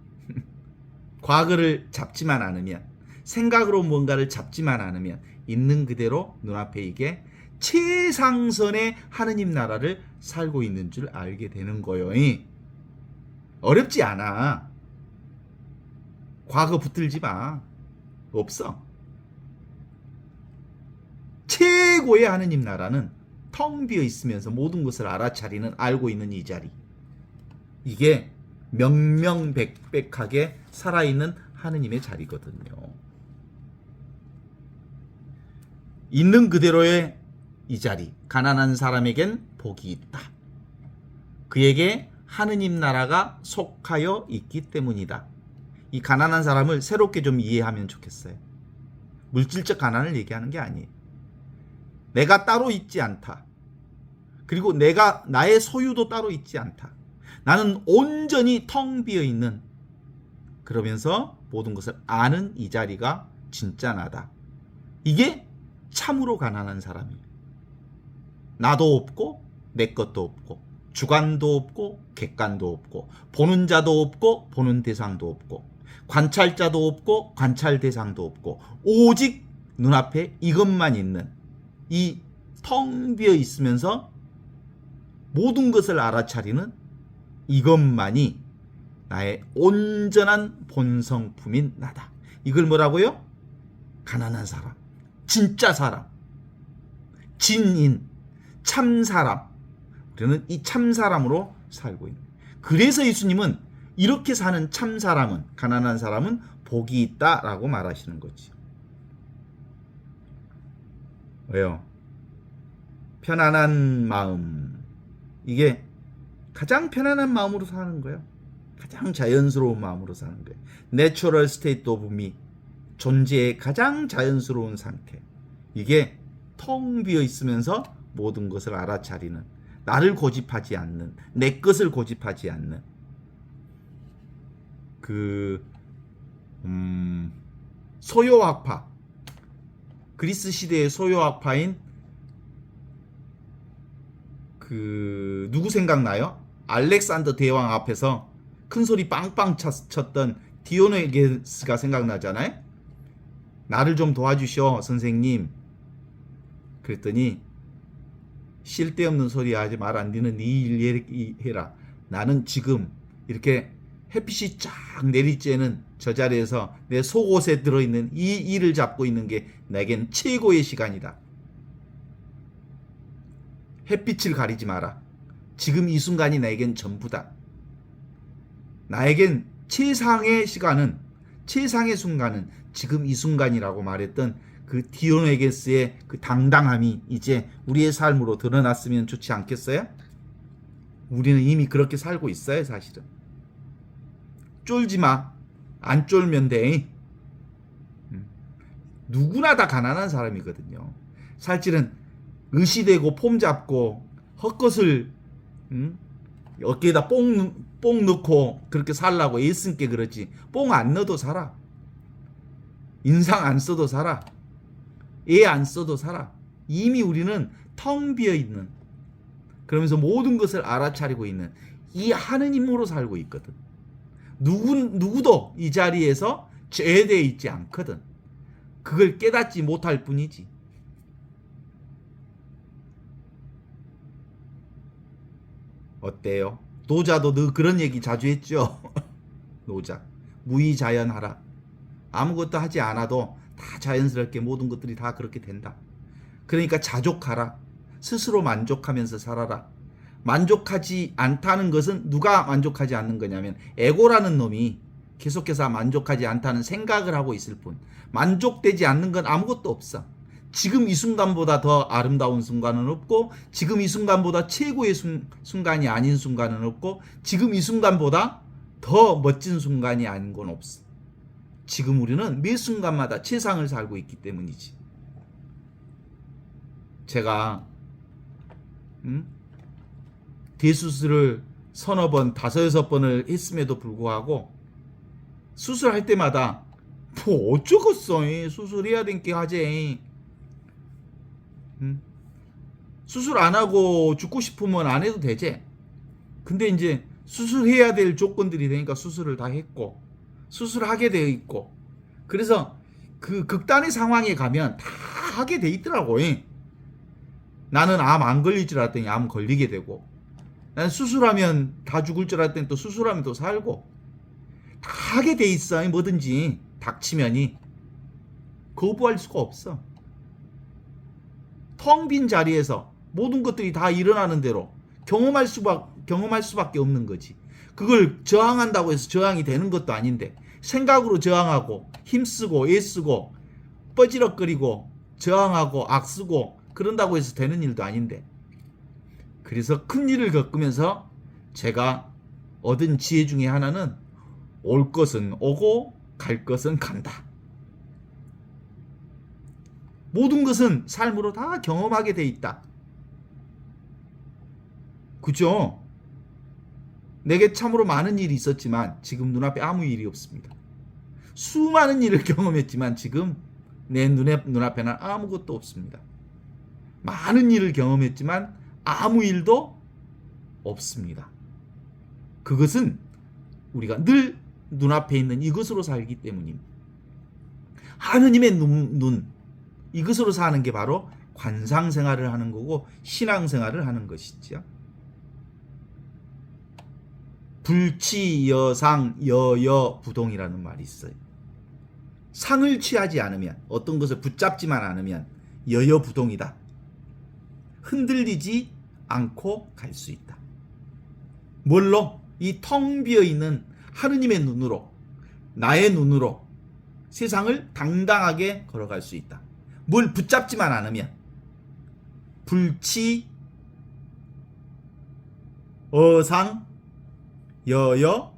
과거를 잡지만 않으면 생각으로 뭔가를 잡지만 않으면 있는 그대로 눈앞에 이게 최상선의 하느님 나라를 살고 있는 줄 알게 되는 거예요. 어렵지 않아. 과거 붙들지 마. 없어. 최고의 하느님 나라는 텅 비어 있으면서 모든 것을 알아차리는 알고 있는 이 자리. 이게 명명백백하게 살아있는 하느님의 자리거든요. 있는 그대로의 이 자리, 가난한 사람에겐 복이 있다. 그에게 하느님 나라가 속하여 있기 때문이다. 이 가난한 사람을 새롭게 좀 이해하면 좋겠어요. 물질적 가난을 얘기하는 게 아니에요. 내가 따로 있지 않다. 그리고 나의 소유도 따로 있지 않다. 나는 온전히 텅 비어 있는, 그러면서 모든 것을 아는 이 자리가 진짜 나다. 이게 참으로 가난한 사람이에요. 나도 없고 내 것도 없고 주관도 없고 객관도 없고 보는 자도 없고 보는 대상도 없고 관찰자도 없고 관찰 대상도 없고 오직 눈앞에 이것만 있는 이 텅 비어 있으면서 모든 것을 알아차리는 이것만이 나의 온전한 본성품인 나다. 이걸 뭐라고요? 가난한 사람, 진짜 사람, 진인, 참사람. 우리는 이 참사람으로 살고 있는. 그래서 예수님은 이렇게 사는 참사람은, 가난한 사람은 복이 있다라고 말하시는 거지. 왜요? 편안한 마음. 이게 가장 편안한 마음으로 사는 거예요. 가장 자연스러운 마음으로 사는 거예요. Natural state of me. 존재의 가장 자연스러운 상태. 이게 텅 비어 있으면서 모든 것을 알아차리는, 나를 고집하지 않는, 내 것을 고집하지 않는 소요학파, 그리스 시대의 소요학파인 누구 생각나요? 알렉산더 대왕 앞에서 큰 소리 빵빵 쳤던 디오네게스가 생각나잖아요. 나를 좀 도와주셔 선생님. 그랬더니 쓸데없는 소리 하지 마라. 니는 네 일 해라. 나는 지금 이렇게 햇빛이 쫙 내리쬐는 저 자리에서 내 속옷에 들어있는 이 일을 잡고 있는 게 내겐 최고의 시간이다. 햇빛을 가리지 마라. 지금 이 순간이 나에겐 전부다. 나에겐 최상의 시간은, 최상의 순간은 지금 이 순간이라고 말했던 그 디오네게스의 그 당당함이 이제 우리의 삶으로 드러났으면 좋지 않겠어요? 우리는 이미 그렇게 살고 있어요, 사실은. 쫄지 마. 안 쫄면 돼. 누구나 다 가난한 사람이거든요. 사실은 의시되고 폼 잡고 헛것을 어깨에다 뽕 넣고 그렇게 살라고 애쓴게 그러지. 뽕 안 넣어도 살아. 인상 안 써도 살아. 애 안 써도 살아. 이미 우리는 텅 비어 있는, 그러면서 모든 것을 알아차리고 있는 이 하느님으로 살고 있거든. 누구도 이 자리에서 제외되어 있지 않거든. 그걸 깨닫지 못할 뿐이지. 어때요? 노자도 너 그런 얘기 자주 했죠? 노자. 무의자연하라. 아무것도 하지 않아도 다 자연스럽게 모든 것들이 다 그렇게 된다. 그러니까 자족하라. 스스로 만족하면서 살아라. 만족하지 않다는 것은 누가 만족하지 않는 거냐면 에고라는 놈이 계속해서 만족하지 않다는 생각을 하고 있을 뿐, 만족되지 않는 건 아무것도 없어. 지금 이 순간보다 더 아름다운 순간은 없고, 지금 이 순간보다 최고의 순간이 아닌 순간은 없고, 지금 이 순간보다 더 멋진 순간이 아닌 건 없어. 지금 우리는 매 순간마다 최상을 살고 있기 때문이지. 제가 대수술을 서너 번, 5-6번을 했음에도 불구하고 수술할 때마다 뭐 어쩌겠어. 수술해야 된 게 하지. 수술 안 하고 죽고 싶으면 안 해도 되지. 근데 이제 수술해야 될 조건들이 되니까 수술을 다 했고, 수술하게 되어 있고, 그래서 그 극단의 상황에 가면 다 하게 돼 있더라고. 나는 암 안 걸릴 줄 알았더니 암 걸리게 되고, 난 수술하면 다 죽을 줄 알았더니 또 수술하면 또 살고, 다 하게 돼 있어. 뭐든지 닥치면이 거부할 수가 없어. 텅 빈 자리에서 모든 것들이 다 일어나는 대로 경험할 수밖에 없는 거지. 그걸 저항한다고 해서 저항이 되는 것도 아닌데, 생각으로 저항하고 힘쓰고 애쓰고 뻐지럭거리고 저항하고 악쓰고 그런다고 해서 되는 일도 아닌데, 그래서 큰 일을 겪으면서 제가 얻은 지혜 중에 하나는 올 것은 오고 갈 것은 간다. 모든 것은 삶으로 다 경험하게 돼 있다. 그죠? 내게 참으로 많은 일이 있었지만 지금 눈앞에 아무 일이 없습니다. 수많은 일을 경험했지만 지금 내 눈앞에는 아무것도 없습니다. 많은 일을 경험했지만 아무 일도 없습니다. 그것은 우리가 늘 눈앞에 있는 이것으로 살기 때문입니다. 하느님의 눈, 이것으로 사는 게 바로 관상생활을 하는 거고 신앙생활을 하는 것이죠. 불취여상 여여부동이라는 말이 있어요. 상을 취하지 않으면, 어떤 것을 붙잡지만 않으면 여여부동이다. 흔들리지 않고 갈 수 있다. 뭘로? 이 텅 비어있는 하느님의 눈으로, 나의 눈으로 세상을 당당하게 걸어갈 수 있다. 뭘 붙잡지만 않으면. 불치 어상 여여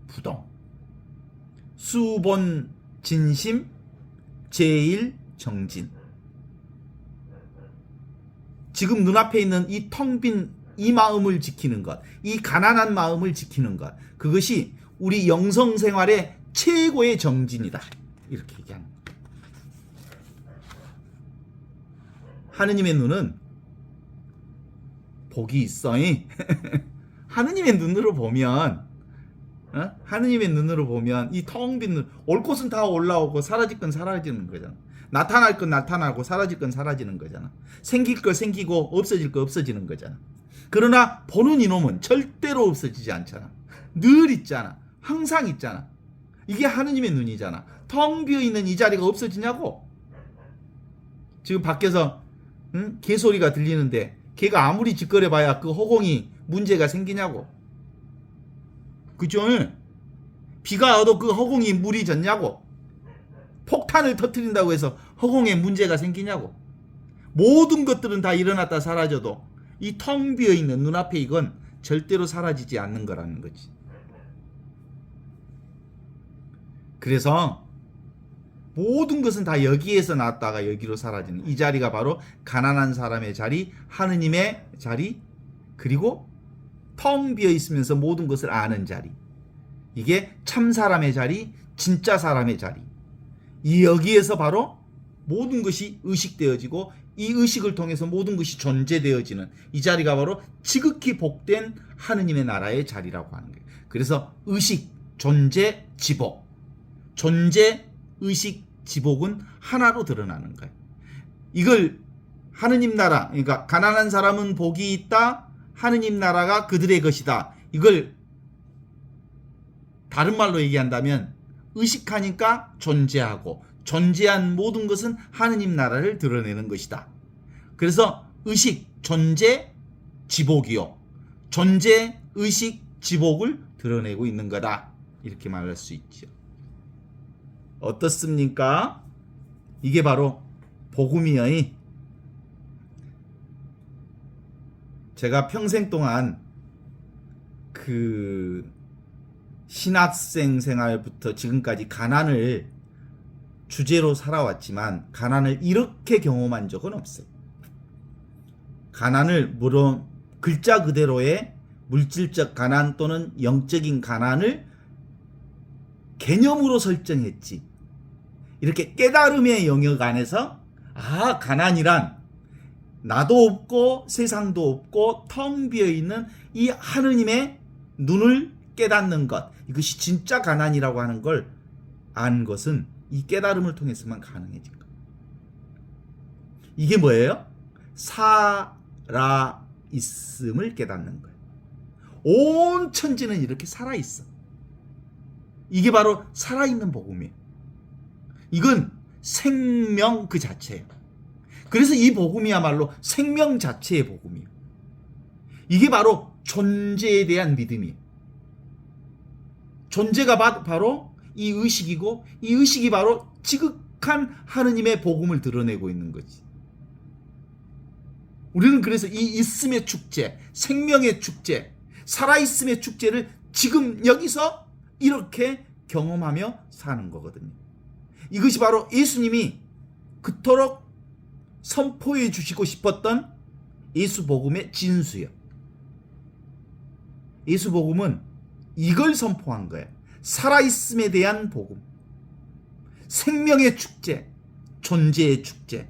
부동, 수본 진심 제일 정진. 지금 눈앞에 있는 이 텅 빈 이 마음을 지키는 것, 이 가난한 마음을 지키는 것, 그것이 우리 영성생활의 최고의 정진이다. 이렇게 얘기합니다. 하느님의 눈은 복이 있어. 하느님의 눈으로 보면, 하느님의 눈으로 보면 이 텅 빈 눈, 올 것은 다 올라오고 사라질 건 사라지는 거잖아. 나타날 건 나타나고 사라질 건 사라지는 거잖아. 생길 거 생기고 없어질 거 없어지는 거잖아. 그러나 보는 이놈은 절대로 없어지지 않잖아. 늘 있잖아. 항상 있잖아. 이게 하느님의 눈이잖아. 텅 비어있는 이 자리가 없어지냐고. 지금 밖에서 개소리가 들리는데 개가 아무리 짓거려봐야 그 허공이 문제가 생기냐고. 그죠? 비가 와도 그 허공이 물이 젖냐고. 폭탄을 터뜨린다고 해서 허공에 문제가 생기냐고. 모든 것들은 다 일어났다 사라져도 이 텅 비어있는 눈앞에 이건 절대로 사라지지 않는 거라는 거지. 그래서 모든 것은 다 여기에서 나왔다가 여기로 사라지는 이 자리가 바로 가난한 사람의 자리, 하느님의 자리, 그리고 텅 비어있으면서 모든 것을 아는 자리. 이게 참 사람의 자리, 진짜 사람의 자리. 이 여기에서 바로 모든 것이 의식되어지고 이 의식을 통해서 모든 것이 존재되어지는 이 자리가 바로 지극히 복된 하느님의 나라의 자리라고 하는 거예요. 그래서 의식, 존재, 지복. 존재, 의식, 지복은 하나로 드러나는 거예요. 이걸 하느님 나라, 그러니까 가난한 사람은 복이 있다. 하느님 나라가 그들의 것이다. 이걸 다른 말로 얘기한다면 의식하니까 존재하고 존재한 모든 것은 하느님 나라를 드러내는 것이다. 그래서 의식, 존재, 지복이요. 존재, 의식, 지복을 드러내고 있는 거다. 이렇게 말할 수 있죠. 어떻습니까? 이게 바로 복음이요. 제가 평생 동안 그 신학생 생활부터 지금까지 가난을 주제로 살아왔지만 가난을 이렇게 경험한 적은 없어요. 가난을 물론 글자 그대로의 물질적 가난 또는 영적인 가난을 개념으로 설정했지. 이렇게 깨달음의 영역 안에서 가난이란 나도 없고 세상도 없고 텅 비어있는 이 하느님의 눈을 깨닫는 것, 이것이 진짜 가난이라고 하는 걸 안 것은 이 깨달음을 통해서만 가능해진 것. 이게 뭐예요? 살아있음을 깨닫는 거예요. 온 천지는 이렇게 살아있어. 이게 바로 살아있는 복음이에요. 이건 생명 그 자체예요. 그래서 이 복음이야말로 생명 자체의 복음이에요. 이게 바로 존재에 대한 믿음이에요. 존재가 바로 이 의식이고 이 의식이 바로 지극한 하느님의 복음을 드러내고 있는 거지. 우리는 그래서 이 있음의 축제, 생명의 축제, 살아있음의 축제를 지금 여기서 이렇게 경험하며 사는 거거든요. 이것이 바로 예수님이 그토록 선포해 주시고 싶었던 예수 복음의 진수예요. 예수 복음은 이걸 선포한 거예요. 살아있음에 대한 복음, 생명의 축제, 존재의 축제,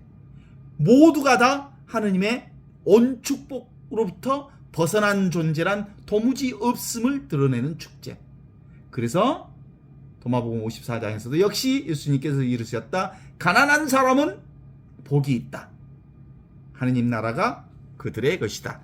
모두가 다 하느님의 온 축복으로부터 벗어난 존재란 도무지 없음을 드러내는 축제. 그래서 도마복음 54장에서도 역시 예수님께서 이르셨다. 가난한 사람은 복이 있다. 하느님 나라가 그들의 것이다.